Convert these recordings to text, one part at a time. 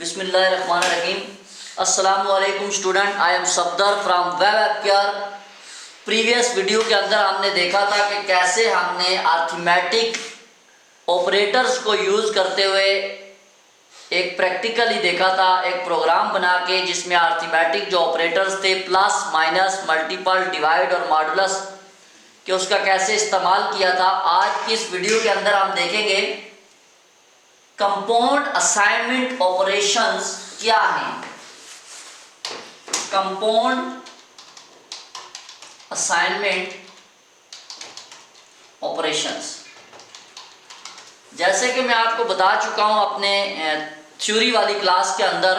बिस्मिल्लाहिर्रहमानिर्रहीम। अस्सलामुअलैकुम student, I am Safdar from web app care. Previous video के अंदर हमने देखा था कि कैसे हमने अर्थमेटिक ऑपरेटर्स को यूज़ करते हुए एक प्रैक्टिकली देखा था, एक प्रोग्राम बना के जिसमें अर्थमेटिक जो ऑपरेटर्स थे प्लस माइनस मल्टीपल डिवाइड और मॉडुलस कि उसका कैसे इस्तेमाल किया था। आज की इस वीडियो के अंदर हम देखेंगे कंपाउंड असाइनमेंट ऑपरेशंस क्या हैं। कंपाउंड असाइनमेंट ऑपरेशंस, जैसे कि मैं आपको बता चुका हूं अपने थ्योरी वाली क्लास के अंदर,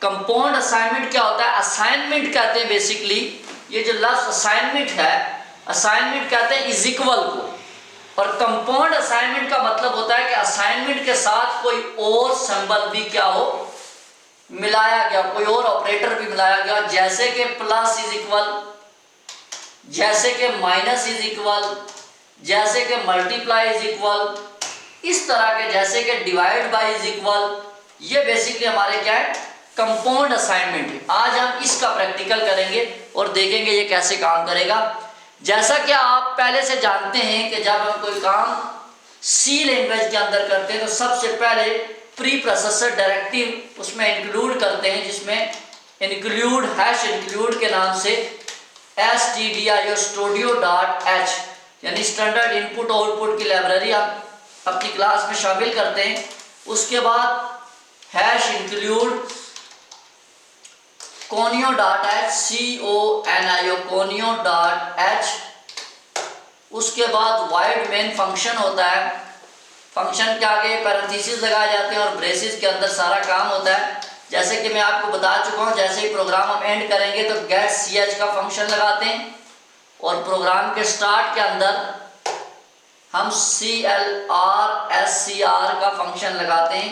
कंपाउंड असाइनमेंट क्या होता है। असाइनमेंट कहते हैं बेसिकली, ये जो लफ्ज़ असाइनमेंट है, असाइनमेंट कहते हैं इज इक्वल को, और कंपाउंड असाइनमेंट का मतलब होता है कि असाइनमेंट के साथ कोई और सिंबल भी क्या हो, मिलाया गया, कोई और ऑपरेटर भी मिलाया गया, जैसे कि प्लस इज इक्वल, जैसे कि माइनस इज इक्वल, जैसे कि मल्टीप्लाई इज इक्वल, इस तरह के, जैसे कि डिवाइड बाय इज इक्वल। ये बेसिकली हमारे क्या है, कंपाउंड असाइनमेंट है। आज हम इसका प्रैक्टिकल करेंगे और देखेंगे ये कैसे काम करेगा। जैसा कि आप पहले से जानते हैं कि जब हम कोई काम सी लैंग्वेज के अंदर करते हैं तो सबसे पहले प्री प्रोसेसर डायरेक्टिव उसमें इंक्लूड करते हैं, जिसमें इंक्लूड हैश इंक्लूड के नाम से stdio.h यानी स्टैंडर्ड इनपुट आउटपुट की लाइब्रेरी आप अपनी क्लास में शामिल करते हैं। उसके बाद हैश इंक्लूड conio.h conio.h। उसके बाद वाइड मेन फंक्शन होता है, फंक्शन के आगे पैरेंथेसिस लगाए जाते हैं और ब्रेसेस के अंदर सारा काम होता है। जैसे कि मैं आपको बता चुका हूँ, जैसे ही प्रोग्राम हम एंड करेंगे तो गेट ch का फंक्शन लगाते हैं, और प्रोग्राम के स्टार्ट के अंदर हम clr का फंक्शन लगाते हैं।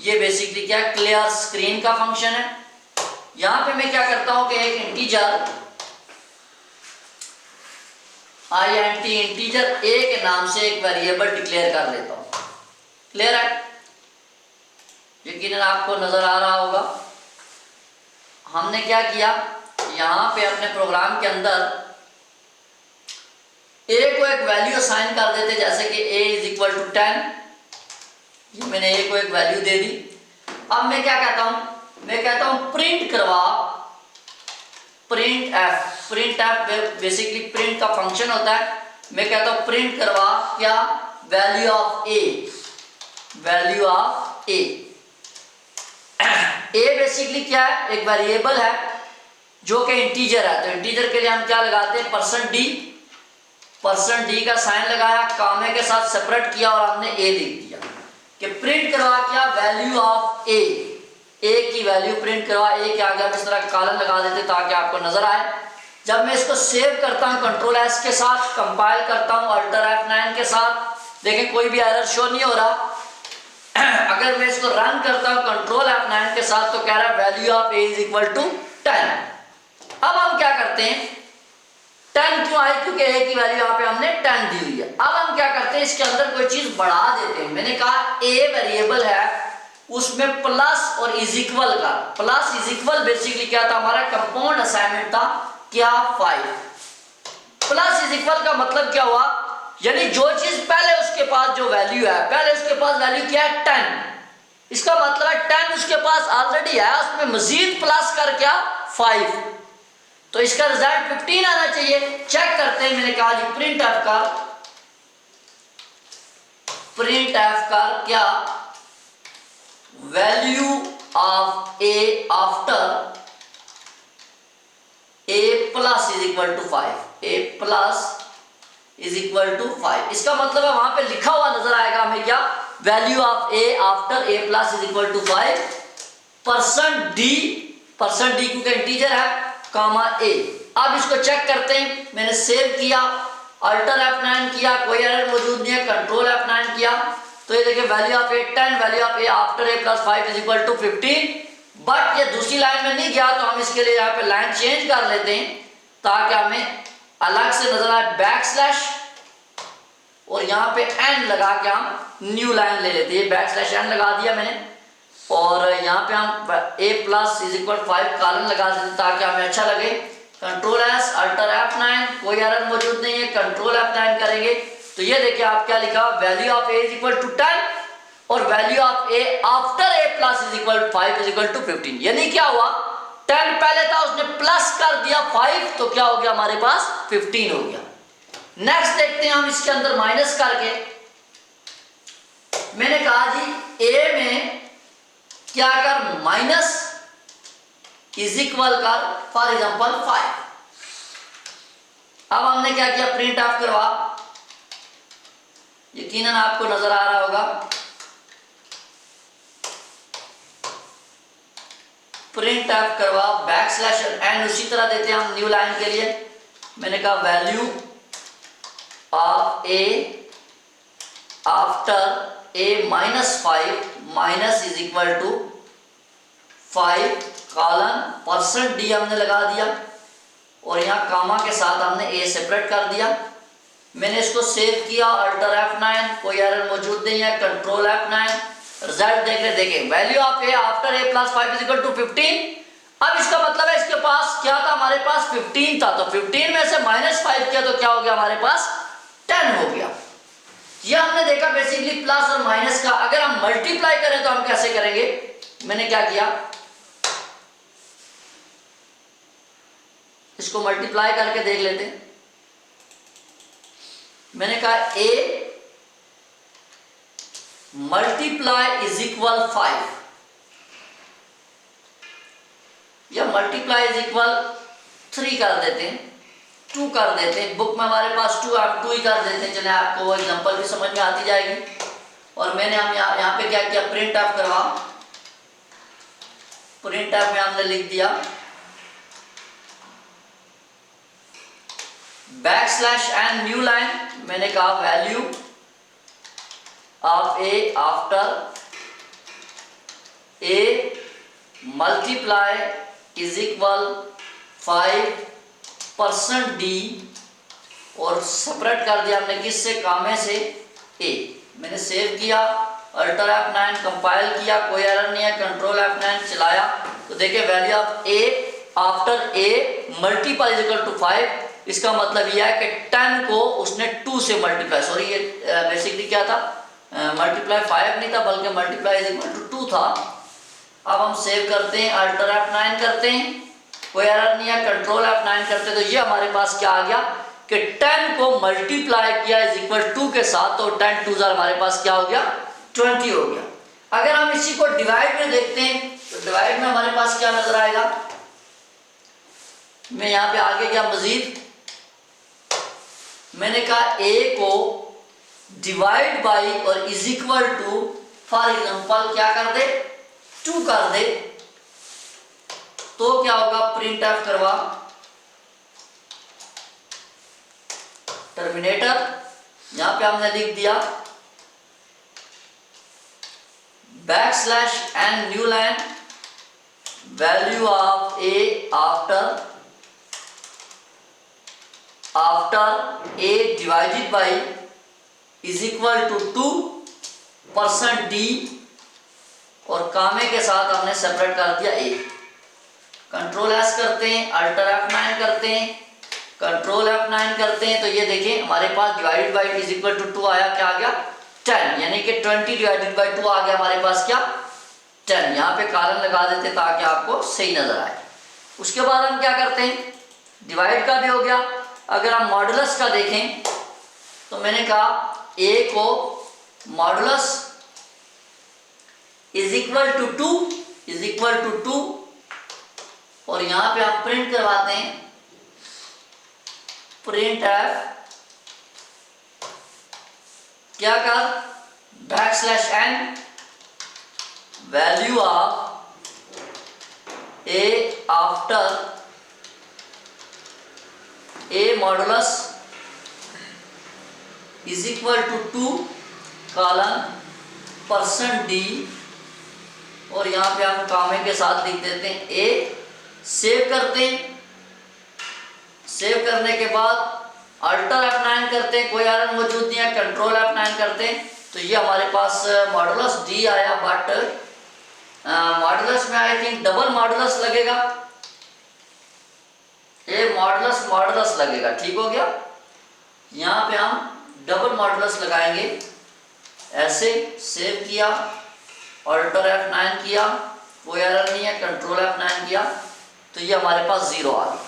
ये बेसिकली क्या, क्लियर स्क्रीन का फंक्शन है। यहां पे मैं क्या करता हूं कि एक इंटीजर इंटीजर a के नाम से एक वेरिएबल डिक्लेयर कर लेता हूं। क्लियर है, यकीनन आपको नजर आ रहा होगा। हमने क्या किया, यहां पे अपने प्रोग्राम के अंदर a को एक वैल्यू असाइन कर देते, जैसे कि a इज इक्वल टू 10। ये मैंने a को एक वैल्यू दे दी। अब मैं क्या कहता हूं, मैं कहता हूं प्रिंट करवा, प्रिंट एफ बेसिकली प्रिंट का फंक्शन होता है। मैं कहता हूं प्रिंट करवा क्या, value of A, value of A. A basically क्या है, एक वेरिएबल है जो कि इंटीजर है। तो इंटीजर के लिए हम क्या लगाते हैं, परसेंट डी का साइन लगाया, कामे के साथ सेपरेट किया और हमने ए लिख दिया कि प्रिंट करवा क्या, वैल्यू ऑफ ए, ए की वैल्यू प्रिंट करवा। ए के आगे हम इस तरह कॉलन लगा देते ताकि आपको नजर आए। जब मैं इसको सेव करता हूं कंट्रोल एस के साथ, कंपाइल करता हूं अल्टर F9 के साथ, देखें कोई भी एरर शो नहीं हो रहा। अगर मैं इसको रन करता हूं कंट्रोल F9 के साथ तो कह रहा है value of a is equal to 10। अब हम क्या करते हैं, 10 क्यों आई, क्योंकि ए की वैल्यू यहाँ पे हमने 10 दी हुई है। अब हम क्या करते हैं, इसके अंदर कोई चीज बढ़ा देते हैं। मैंने कहा ए वेरिएबल है, उसमें प्लस और इज इक्वल का, प्लस इज इक्वल बेसिकली क्या था, हमारा कंपाउंड असाइनमेंट था क्या, 5। प्लस इज इक्वल का मतलब क्या हुआ, यानी जो चीज पहले उसके पास जो वैल्यू है, पहले उसके पास वैल्यू क्या है 10, इसका मतलब है 10 उसके पास ऑलरेडी है, उसमें मजीद प्लस कर क्या 5, तो इसका रिजल्ट 15 आना चाहिए। चेक करते हैं, मैंने कहा जी प्रिंट एफ का क्या, value of a after a plus is equal to 5, a plus is equal to 5। इसका मतलब है वहां पे लिखा हुआ नजर आएगा हमें क्या, value of a after a plus is equal to 5, percent d क्योंकि इंटीजर है, कामा ए। अब इसको चेक करते हैं, मैंने सेव किया, अल्टर F9 किया, कोई एरर मौजूद नहीं है, कंट्रोल F9 किया, तो ये देखिए value of a 10, value of a after a plus 5 is equal to 15। But ये दूसरी लाइन में नहीं गया, तो हम इसके लिए यहाँ पे लाइन चेंज कर लेते हैं ताकि हमें अलग से नजर आए, बैकस्लैश और यहाँ पे एन लगा के हम न्यू लाइन ले लेते हैं। बैकस्लैश एन लगा दिया मैंने। और यहाँ पे हम a plus is equal 5 colon लगा देते ताकि हमें अच्छा लगे। कंट्रोल एस अल्टर F9, कोई एरर मौजूद नहीं है, कंट्रोल F9 करेंगे तो ये देखिए आप क्या लिखा, value of a is equal to 10 और value of a after a plus is equal 5 is equal to 15। यानी क्या हुआ, 10 पहले था उसने प्लस कर दिया 5 तो क्या हो गया हमारे पास 15 हो गया। नेक्स्ट देखते हैं हम इसके अंदर माइनस करके। मैंने कहा जी a में क्या कर, माइनस इज इक्वल कर फॉर एग्जांपल 5। अब हमने क्या किया, प्रिंट ऑफ करवा, यकीनन आपको नजर आ रहा होगा, प्रिंट ऑफ करवा बैक स्लैश एंड उसी तरह देते हैं हम न्यू लाइन के लिए। मैंने कहा value of a after a minus 5 minus is equal to 5 colon percent d हमने लगा दिया और यहाँ कामा के साथ हमने a सेपरेट कर दिया। मैंने इसको सेव किया, अल्टर F9, कोई एरर मौजूद नहीं है, कंट्रोल F9, रिजल्ट देख रहे, देखें value of a after a plus 5 is equal to 15। अब इसका मतलब है इसके पास क्या था, हमारे पास 15 था, तो 15 में से माइनस 5 किया तो क्या हो गया हमारे पास 10 हो गया। ये हमने देखा बेसिकली प्लस और माइनस का। अगर हम मल्टीप्लाई करें तो हम कैसे करेंगे, मैंने क्या किया, इसको मल्टीप्लाई करके देख लेते हैं। मैंने कहा a मल्टीप्लाई इज इक्वल 5 या मल्टीप्लाई इज इक्वल 3 कर देते हैं, 2 कर देते हैं। बुक में हमारे पास 2, आप 2 ही कर देते हैं, चले आपको वो एग्जांपल भी समझ में आती जाएगी। और मैंने हम यहाँ पे क्या किया, प्रिंट ऑफ करवा, प्रिंट ऑफ में हमने लिख दिया back slash and new line. मैंने कहा value of a after a multiply is equal 5% d और सेपरेट कर दिया हमने किससे, कामे से a। मैंने सेव किया, अल्टर F9 कंपाइल किया, कोई एरर नहीं है, कंट्रोल F9 चलाया तो देखिए value of a after a multiply is equal to 5। इसका मतलब यह है कि 10 को उसने 2 से मल्टीप्लाई, सॉरी ये बेसिकली क्या था, मल्टीप्लाई 5 नहीं था बल्कि मल्टीप्लाई इज इक्वल टू 2 था। अब हम सेव करते हैं, अल्टर F9 करते हैं, कोई एरर नहीं है, कंट्रोल F9 करते हैं तो ये हमारे पास क्या आ गया कि 10 को मल्टीप्लाई किया इज इक्वल 2 के साथ तो 10 2 हमारे पास क्या हो गया 20 हो गया। अगर हम इसी को डिवाइड में देखते हैं तो डिवाइड में हमारे पास क्या नजर आएगा, मैं यहाँ पे आगे क्या मजीद, मैंने कहा a को डिवाइड बाई और is equal to for example क्या कर दे 2 कर दे तो क्या होगा, प्रिंट ऑफ करवा टर्मिनेटर, यहां पे हमने लिख दिया back slash and new line value of a after a divided by is equal to 2% d और कामे के साथ हमने सेपरेट कर दिया a। कंट्रोल S करते हैं, अल्टर F9 करते हैं, कंट्रोल F9 करते हैं तो ये देखें हमारे पास divided by is equal to 2 आया, क्या आ गया 10, यानी कि 20 डिवाइडेड बाई 2 आ गया हमारे पास क्या 10। यहाँ पे कॉलन लगा देते ताकि आपको सही नजर आए। उसके बाद हम क्या करते हैं, डिवाइड का भी हो गया। अगर हम मॉडुलस का देखें तो मैंने कहा a को मॉडुलस इज इक्वल टू 2 और यहां पे हम प्रिंट करवाते हैं, प्रिंट एफ क्या कर back slash n value of a after a modulus is equal to 2 colon percent d और यहाँ पे हम कामे के साथ लिख देते हैं a। सेव करते हैं, सेव करने के बाद अल्टर F9 करते हैं, कोई एरर मौजूद नहीं है, कंट्रोल F9 करते हैं तो ये हमारे पास मॉडुलस d आया, बट मॉडुलस में आई थिंक डबल मॉडुलस लगेगा, ए मॉडुलस मॉडुलस लगेगा, ठीक हो गया। यहाँ पे हम डबल मॉडुलस लगाएंगे, ऐसे सेव किया, ऑल्टर F9 किया, कोई एरर नहीं है, कंट्रोल F9 किया, तो ये हमारे पास 0 आ गया।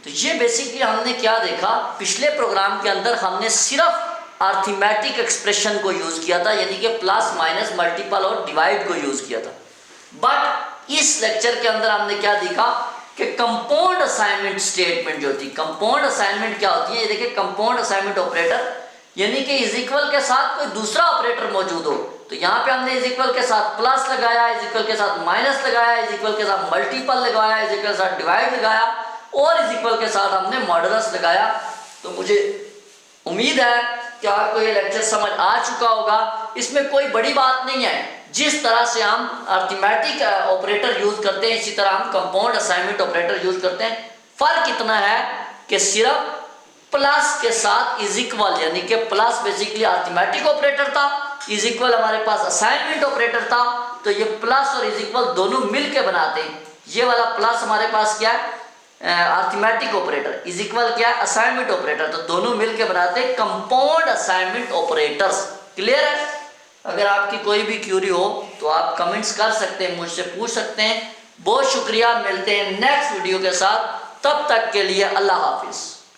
तो ये बेसिकली हमने क्या देखा, पिछले प्रोग्राम के अंदर हमने सिर्फ अर्थमेटिक एक्सप्रेशन को यूज किया था, यानी कि प्लस माइनस मल्टीपल और डिवाइड को यूज किया था। बट इस लेक्चर के अंदर हमने क्या देखा कि कंपाउंड असाइनमेंट स्टेटमेंट जो थी, कंपाउंड असाइनमेंट क्या होती है, ये देखिए कंपाउंड असाइनमेंट ऑपरेटर, यानी कि इज इक्वल के साथ कोई दूसरा ऑपरेटर मौजूद हो, तो यहाँ पे हमने इज इक्वल के साथ प्लस लगाया, इज इक्वल के साथ माइनस लगाया, इज इक्वल के साथ मल्टीपल लगाया, इज इक्वल के साथ डिवाइड लगाया और इज इक्वल के साथ हमने मॉडुलस लगाया। तो मुझे उम्मीद है कि आपको ये लेक्चर समझ आ चुका होगा। इसमें कोई बड़ी बात नहीं है, जिस तरह से हम अर्थमेटिक ऑपरेटर यूज करते हैं इसी तरह हम कंपाउंड असाइनमेंट ऑपरेटर यूज करते हैं। फर्क इतना है कि सिर्फ प्लस के साथ इज इक्वल, यानी कि प्लस बेसिकली अर्थमेटिक ऑपरेटर था, इज इक्वल हमारे पास असाइनमेंट ऑपरेटर था, तो ये प्लस और इज इक्वल दोनों मिलके बनाते हैं। ये वाला प्लस हमारे पास क्या है, अर्थमेटिक ऑपरेटर, इज इक्वल क्या है, असाइनमेंट ऑपरेटर, तो दोनों मिलके बनाते हैं कंपाउंड असाइनमेंट ऑपरेटर्स। क्लियर है? अगर आपकी कोई भी क्यूरी हो तो आप कमेंट्स कर सकते हैं, मुझसे पूछ सकते हैं। बहुत शुक्रिया, मिलते हैं नेक्स्ट वीडियो के साथ, तब तक के लिए अल्लाह हाफिज।